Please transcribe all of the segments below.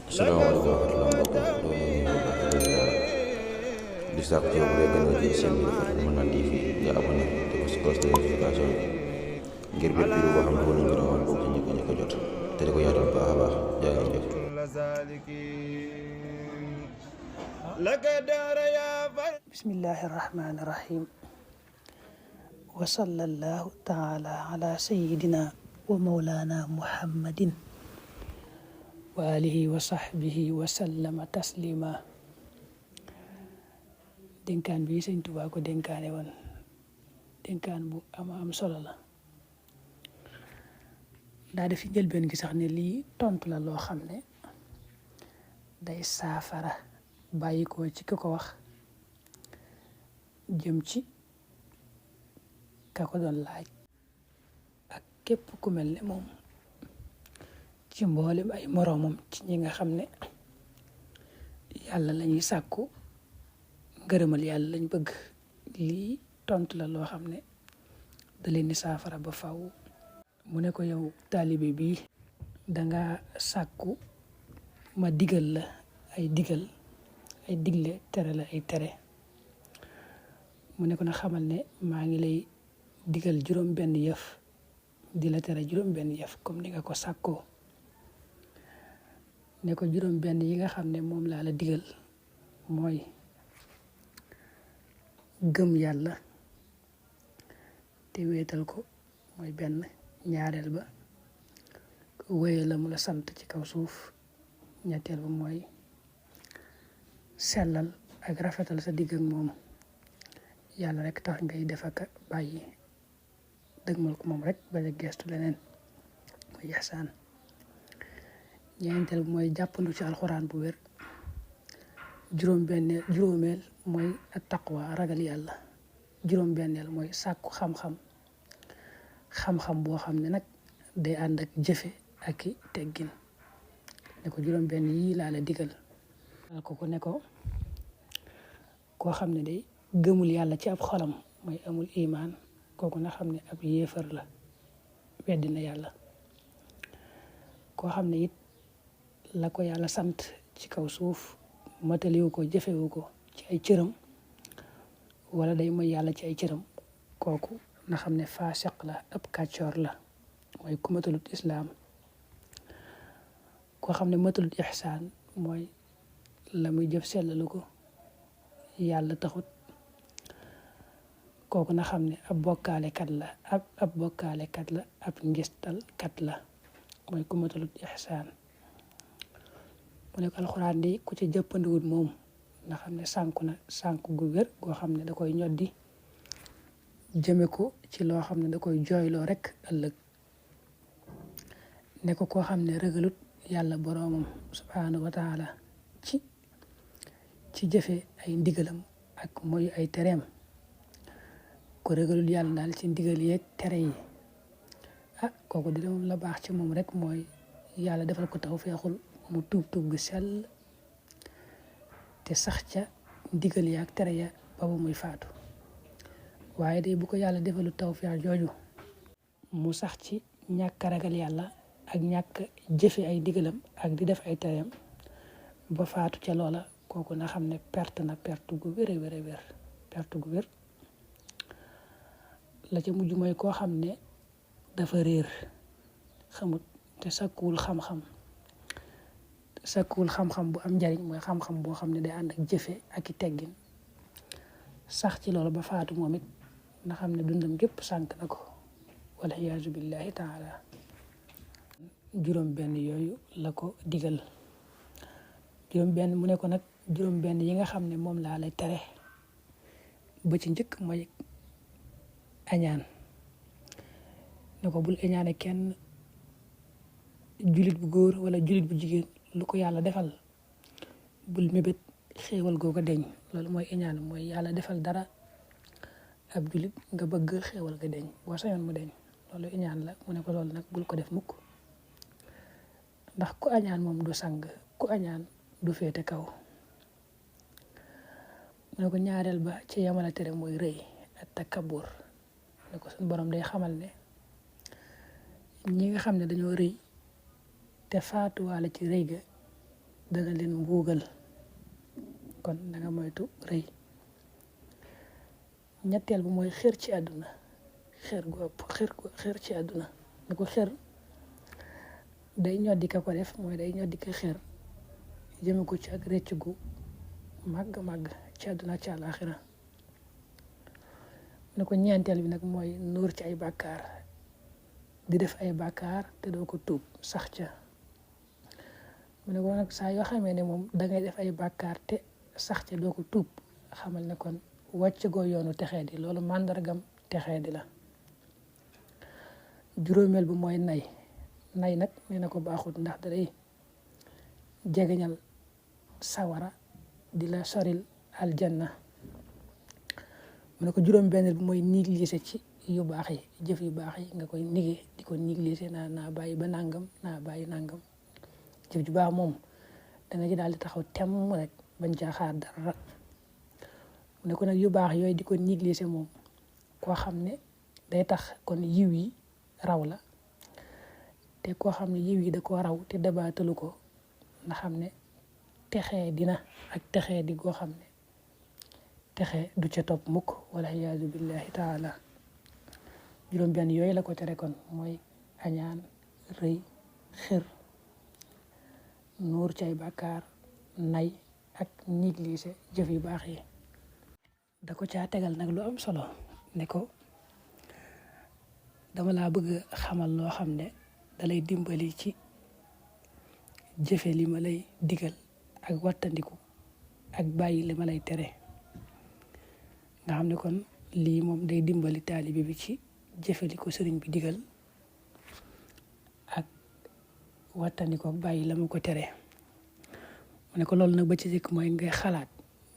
Assalamualaikum warahmatullahi wabarakatuh. Doo leen nuyu bu baax di ziara di sàkku ci yow bu dee gën nga ci seen bi dafa Mouhnane TV nga abonné te ko si cloche de notification bi ngir bépp vidéo boo xam ne dugal nañ ko da nga mën bokk ci njëkk a jot te di ko yaatal bu baax a baax jaa ngeen jëf. bismillahi rahmaani rahim wa sallallahu taala ala sayidina wa mawlana muhammadin wa alihi wa sahbihi wa sallama taslima. dénkaan bi Sëñ Tuubaa ko dénkaane woon dénkaan bu am solo la. daa def fi njëlbeen gi sax ne lii tontu la loo xam ne day saafara bàyyi ko ci ki ko wax jëm ci ka ko doon laaj ak képp ku mel ne moom ci mboolem ay moroomam ci ñi nga xam ne yàlla lañuy sàkku ngërëmal yàlla lañ bëgg. lii tontu la loo xam ne da leen di saafara ba faw. mu ne ko yow taalibe bii danga sàkku ma digal la ay digle tere la ay tere. mu ne ko na xamal ne maa ngi lay digal juróom benn yëf di la tere juróom benn yëf comme ni nga ko sàkkoo. ne ko juróom benn yi nga xam ne moom laa la digal mooy gëm yàlla te wéetal ko mooy benn. ñaareel ba wéye la mu la sant ci kaw suuf. ñetteel ba mooy sellal ak rafetal sa digg ak moom yàlla rek tax ngay def ak bàyyi dëgmal ko moom rek bañ a gestu leneen mooy ihsaan. ñeenteel mooy jàppandu ci alxuraan bu wér. juróomeel mooy taqwa ragal yàlla. juróom benneel mooy sàkku xam-xam boo xam ne nag day ànd ak jëfe ak i teggin. ne ko juróom benn yii laa la digal ko ne ko koo xam ne day gëmul yàlla ci ab xolam mooy amul imaan kooku na xam ne ab yéefar la weddi na yàlla. koo xam ne it la ko yàlla sant ci kaw suuf mataliwu ko jëfewu ko ci ay cëram wala day mooy yàlla ci ay cëram kooku na xam ne faasiq la ab kàccoor la mooy ku matalut islaam. koo xam ne matalut ihsaan mooy la muy jëf sellalu ko yàlla taxut kooku na xam ne ab bokkaalekat la ab ngistalkat la mooy ku matalut ihsaan. mu ne ko alxuraan di ku ci jëppandiwut moom na xam ne sànku gu wér goo xam ne da koy ñoddi jëme ko ci loo xam ne da koy jooyloo rek ëllëg. ne ko koo xam ne ragalut yàlla boroomam subhaanahu wa taala ci jëfe ay ndigalam ak mooy ay tereem. ko ragalul yàlla daal ci ndigal yeeg tere yi kooku dina moom la baax ci moom rek mooy yàlla defal ko tawfeexul mu tuub gu sell te sax ca ndigal ya ak tere ya ba muy faatu. waaye de bu ko yàlla defalu tawfeex jooju mu sax ci ñàkk ragal yàlla ak ñàkk jëfe ay ndigalam ak di def ay tereem ba faatu ca loola kooku na xam ne perte gu wér perte gu wér. la ca mujj mooy koo xam ne dafa réer xamut te sakkuwul xam-xam bu am njariñ mooy xam-xam boo xam ne day ànd ak jëfe ak i teggin sax ci loolu ba faatu moom it na xam ne dundam gépp sànk na ko wal iyaazu billahi taala. juróom benn yooyu la ko digal. juróom benn mu ne ko nag juróom benn yi nga xam ne moom laa lay tere ba ci njëkk mooy añaan. ne ko bul añaane kenn jullit bu góor wala jullit bu jigéen lu ko yàlla defal bul mébét xéewal googu deñ. loolu mooy añaan mooy yàlla defal dara ab jullit nga bëgg xéewal ga deñ boo sañoon mu deñ loolu añaan la. mu ne ko loolu nag bul ko def mukk ndax ku añaan moom du sang ku añaan du féete kaw. mu ne ko ñaareel ba ci yamala tere mooy rëy ak takabur. ne ko suñu borom day xamal ne ñi nga xam ne dañoo rëy te faatuwaale ci rëy ga dana leen mbuugal kon da nga moytu rëy. ñetteel bu mooy xër ci àdduna, xër gu ëpp xër ci àdduna. ni ko xër day ñoddi ka ko def mooy day ñoddi ka xër jëme ko ci ak rëcc gu màgg ci àdduna ci àllaaxira. ni ko ñeenteel bi nag mooy nuur ci ay bàkkaar, di def ay bàkkaar te doo ko tuub sax ca. mu ne ko nag saa yoo xamee ne moom dangay def ay bàkkaar te sax ca doo ko tuub, xamal ne kon wàcc goo yoonu texee di, loolu màndargam texee di la. juróomeel bi mooy nay nag nee na ko baaxut ndax day jegeñal sawara di la soril aljanna. mu ne ko juróom benneel bi mooy négliger ci yu baax yi, jëf yu baax yi nga koy nigee di ko négliger naa bàyyi ba nangam naa bàyyi nangam. jëf ju baax moom danga ci daal di taxaw temm rek bañ caa xaar dara. mu ne ko nag yu baax yooyu di ko négliger moom koo xam ne day tax kon yiw yi raw la, te koo xam ne yiw yi da koo raw te dabaatalu ko nga xam ne texee dina ak texee di goo xam ne texe du ca topp mukk wala iyaazu billahi taala. juróom benn yooyu la ko tere kon mooy añaan, rëy, xër, nuur ci ay bàkkaar, nay ak négliger jëf yu baax yi. da ko caa tegal nag lu am solo ne ko dama laa bëgg xamal loo xam ne dalay dimbali ci jëfe li ma lay digal ak wattandiku ak bàyyi li ma lay tere. nga xam ne kon lii moom day dimbali taalibe bi ci jëfe li ko sëriñ bi digal ak wattandiku ak bàyyi la mu ko tere. mu ne ko loolu nag ba ci jëkk mooy ngay xalaat,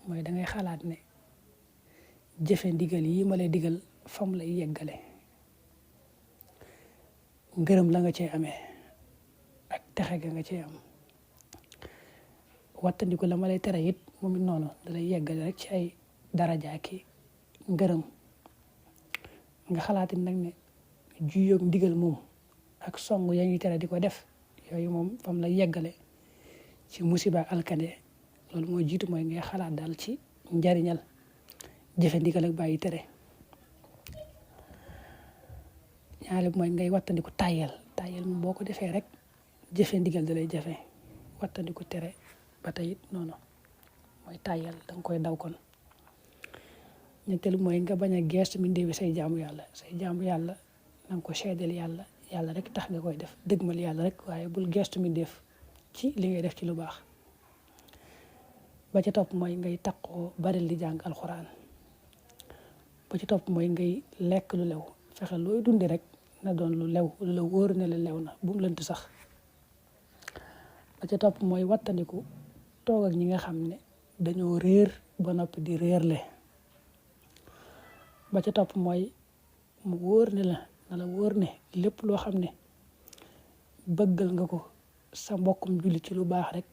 mooy dangay xalaat ne jëfe ndigal yi ma lay digal fam lay yeggale, ngërëm la nga cee amee ak texe ga nga cee am. wattandiku la ma lay tere it moom it noonu dalay yeggale rek ci ay daraja ki ngërëm. nga xalaat nag ne juyoog ndigal moom ak song ya ñuy tere di ko def yooyu moom fam lay yeggale ci musiba alkande. loolu mooy jiitu mooy ngay xalaat daal ci njariñal jëfe ndigal ak bàyyi tere. ñaareel mooy ngay wattandiku tàyyel moom boo ko defee rek jëfe ndigal da lay jafe. wattandiku tere ba tey it noonu mooy tàyyel danga koy daw kon. ñetteel mooy nga bañ a geestu mbindeefi say jaamu yàlla na nga ko seedeel yàlla rek tax nga koy def, dëgmal yàlla rek waaye bul geestu mbindeef ci li ngay def ci lu baax. ba ca topp mooy ngay taqoo baril di jàng alxuraan. ba ci topp mooy ngay lekk lu lew, fexe looy dundi rek na doon lu lew, lu la wóor ne la lew na bu mu lënt sax. ba ca topp mooy wattandiku toog ak ñi nga xam ne dañoo réer ba noppi di réerle. ba ca topp mooy mu wóor ne la na la wóor ne lépp loo xam ne bëggal nga ko sa mbokkum jullit ci lu baax rek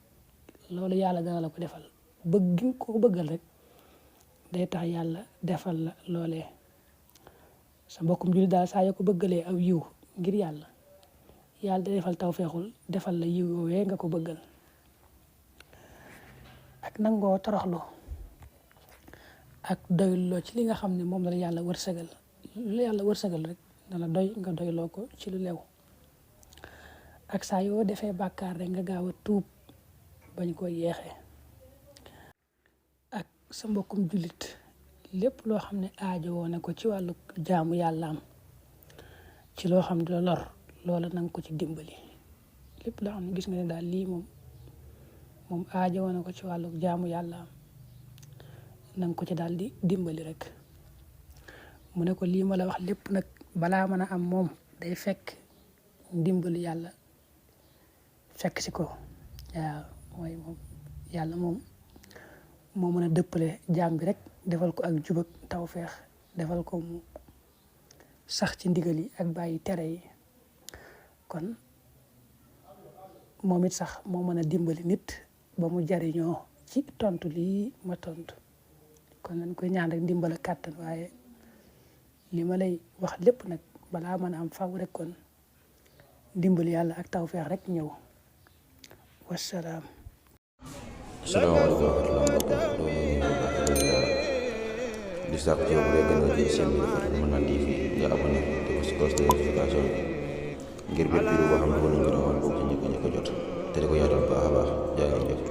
loolu yàlla dana la ko defal. bëgg gi ko bëggal rek day tax yàlla defal la loolee. sa mbokkum jullit daal saa yoo ko bëggalee aw yiw ngir yàlla day defal tawfeexul defal la yiw woowee nga ko bëggal. ak nangoo toroxlu ak doyloo ci li nga xam ne moom la yàlla wërsëgal. lu yàlla wërsëgal rek na la doy nga doyloo ko ci lu lew. ak saa yoo defee bàkkaar rek nga gaaw a tuub bañ ko yeexee. ak sa mbokkum jullit lépp loo xam ne aajowoo na ko ci wàllu jaamu yàlla am ci loo xam ne la lor loola nanga ko ci dimbali. lépp loo xam ne gis nga ne daal lii moom aajowoo na ko ci wàllu jaamu yàlla am nanga ko ci daal di dimbali rek. mu ne ko lii ma la wax lépp nag balaa mën a am moom day fekk ndimbali yàlla fekk si ko. waaw mooy moom yàlla moom moo mën a dëppale jaam bi rek defal ko ak jub ak tawfeex, defal ko mu sax ci ndigal yi ak bàyyi tere yi. kon moom it sax moo mën a dimbali nit ba mu jariñoo ci tontu lii ma tontu. kon nañ koy ñaan rek ndimbal ak kàttan, waaye li ma lay wax lépp nag balaa mën a am faw rek kon ndimbal yàlla ak tawfeex rek ñëw. wassalaam. salaamaaleykum wa rahmatulah mbokk yi doo nuyu bu baax di ziara di sàkk ci yow bu dee gën a jël seen bi Fatou Mën TV nga abonné te ko si cloche de notification bi ngir bépp vidéo boo xam ne dugal nañ ko bokk ci njëkk a jot te di ko yaatal baax a baax jaa ngeen jëf